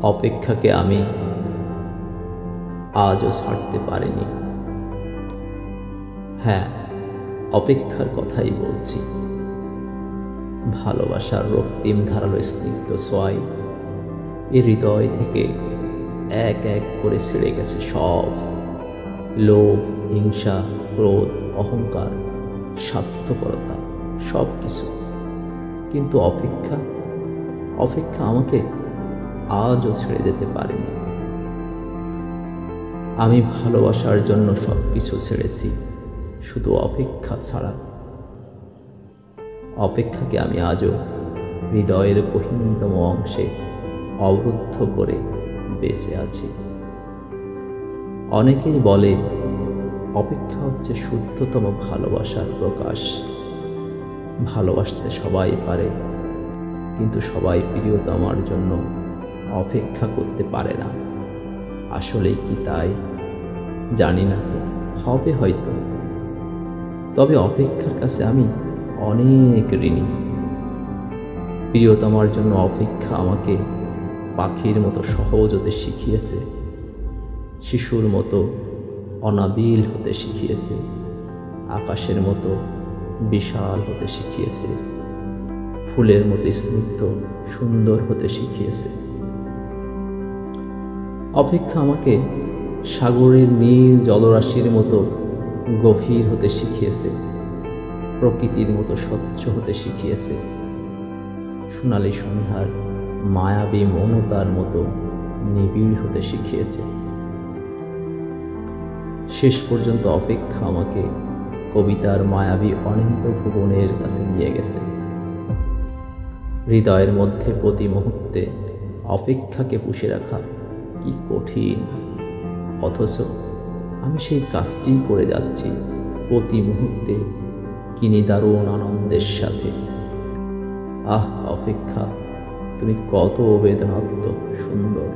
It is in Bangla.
অপেক্ষাকে আমি আজও ছাড়তে পারিনি। হ্যাঁ, অপেক্ষার কথাই বলছি। ভালোবাসার রক্তিম ধারালো স্নিগ্ধ ছোঁয়ায় এ হৃদয় থেকে এক এক করে ছিঁড়ে গেছে সব লোভ, হিংসা, ক্রোধ, অহংকার, স্বার্থপরতা, সব কিছু। কিন্তু অপেক্ষা আমাকে আজও ছেড়ে যেতে পারেনি। আমি ভালোবাসার জন্য সব কিছু ছেড়েছি, শুধু অপেক্ষা ছাড়া। অপেক্ষাকে আমি আজও হৃদয়ের গহীনতম অংশে অবরুদ্ধ করে বেঁচে আছি। অনেকেই বলে অপেক্ষা হচ্ছে শুদ্ধতম ভালোবাসার প্রকাশ। ভালোবাসতে সবাই পারে, কিন্তু সবাই প্রিয়তমার জন্য অপেক্ষা করতে পারে না। আসলেই কি তাই? জানি না, তো হবে হয়তো। তবে অপেক্ষার কাছে আমি অনেক ঋণী। প্রিয়তমার জন্য অপেক্ষা আমাকে পাখির মতো সহজ হতে শিখিয়েছে, শিশুর মতো অনাবিল হতে শিখিয়েছে, আকাশের মতো বিশাল হতে শিখিয়েছে, ফুলের মতো স্নিগ্ধ সুন্দর হতে শিখিয়েছে। অপেক্ষা আমাকে সাগরের নীল জলরাশির মতো গভীর হতে শিখিয়েছে, প্রকৃতির মতো স্বচ্ছ হতে শিখিয়েছে, সোনালী সন্ধ্যার মায়াবী মমতার মতো নিবিড় হতে শিখিয়েছে। শেষ পর্যন্ত অপেক্ষা আমাকে কবিতার মায়াবী অনন্ত ভুবনের কাছে নিয়ে গেছে। হৃদয়ের মধ্যে প্রতি মুহূর্তে অপেক্ষাকে পুষে রাখা কি কঠিন, অথচ আমি সেই কাজটিই করে যাচ্ছি প্রতি মুহূর্তে, কি নিদারুণ আনন্দের সাথে। আহ অপেক্ষা, তুমি কত বেদনাত্মক সুন্দর।